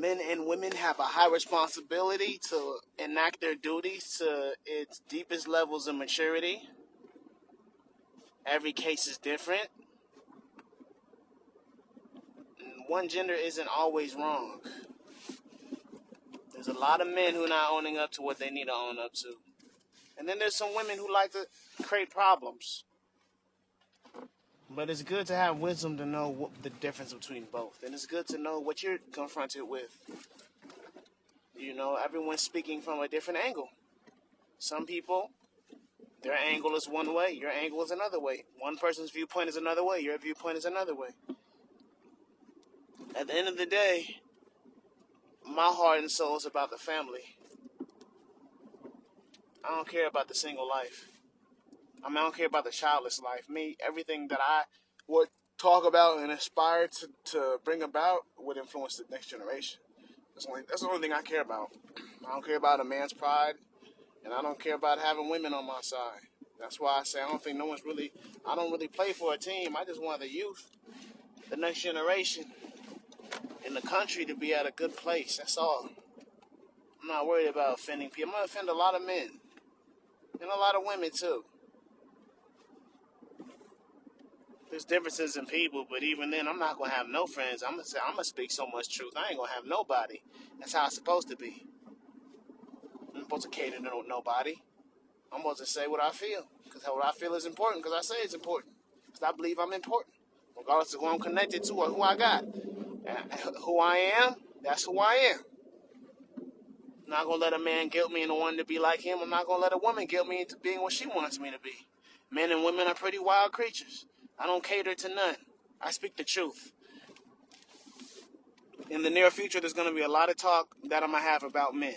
men and women have a high responsibility to enact their duties to its deepest levels of maturity. Every case is different. One gender isn't always wrong. There's a lot of men who are not owning up to what they need to own up to. And then there's some women who like to create problems. But it's good to have wisdom to know the difference between both. And it's good to know what you're confronted with. You know, everyone's speaking from a different angle. Some people, their angle is one way, your angle is another way. One person's viewpoint is another way, your viewpoint is another way. At the end of the day, my heart and soul is about the family. I don't care about the single life. I don't care about the childless life. Me, everything that I would talk about and aspire to bring about would influence the next generation. That's the only thing I care about. I don't care about a man's pride, and I don't care about having women on my side. That's why I say I don't really play for a team. I just want the youth, the next generation, in the country to be at a good place. That's all. I'm not worried about offending people. I'm going to offend a lot of men, and a lot of women too. There's differences in people, but even then, I'm not going to have no friends. I'm going to speak so much truth. I ain't going to have nobody. That's how it's supposed to be. I'm supposed to cater to nobody. I'm supposed to say what I feel. Because what I feel is important. Because I say it's important. Because I believe I'm important. Regardless of who I'm connected to or who I got. And who I am, that's who I am. I'm not going to let a man guilt me into wanting to be like him. I'm not going to let a woman guilt me into being what she wants me to be. Men and women are pretty wild creatures. I don't cater to none. I speak the truth. In the near future, there's going to be a lot of talk that I'm going to have about men.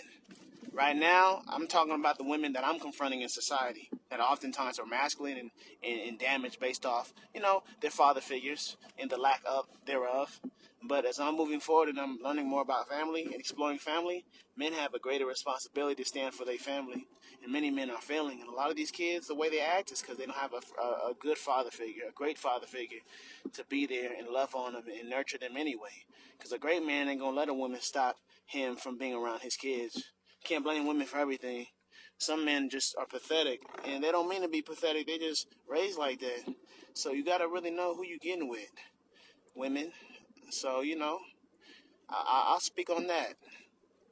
Right now, I'm talking about the women that I'm confronting in society that oftentimes are masculine and damaged based off, their father figures and the lack of thereof. But as I'm moving forward and I'm learning more about family and exploring family, men have a greater responsibility to stand for their family. And many men are failing. And a lot of these kids, the way they act is because they don't have a good father figure, a great father figure to be there and love on them and nurture them anyway. Because a great man ain't going to let a woman stop him from being around his kids. Can't blame women for everything. Some men just are pathetic, and they don't mean to be pathetic. They just raised like that. So you got to really know who you're getting with, women. So, I'll speak on that.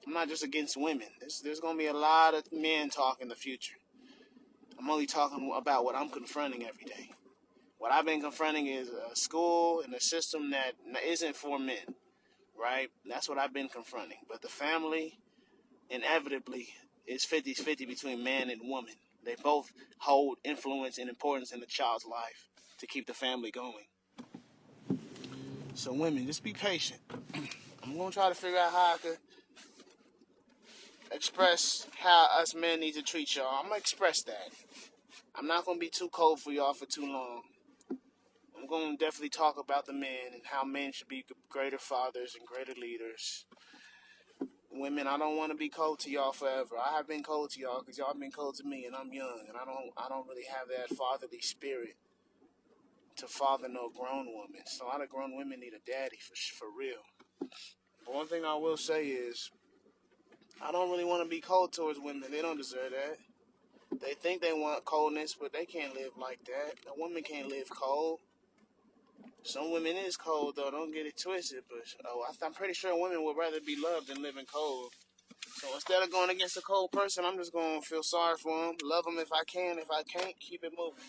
I'm not just against women. There's going to be a lot of men talk in the future. I'm only talking about what I'm confronting every day. What I've been confronting is a school and a system that isn't for men, right? That's what I've been confronting. But the family, inevitably, is 50-50 between man and woman. They both hold influence and importance in the child's life to keep the family going. So women, just be patient. I'm going to try to figure out how I could express how us men need to treat y'all. I'm going to express that. I'm not going to be too cold for y'all for too long. I'm going to definitely talk about the men and how men should be greater fathers and greater leaders. Women, I don't want to be cold to y'all forever. I have been cold to y'all because y'all been cold to me, and I'm young, and I don't really have that fatherly spirit to father no grown woman. So a lot of grown women need a daddy for real. But one thing I will say is, I don't really want to be cold towards women. They don't deserve that. They think they want coldness, but they can't live like that. A woman can't live cold. Some women is cold though. Don't get it twisted. But I'm pretty sure women would rather be loved than living cold. So instead of going against a cold person, I'm just going to feel sorry for them, love them if I can. If I can't, keep it moving.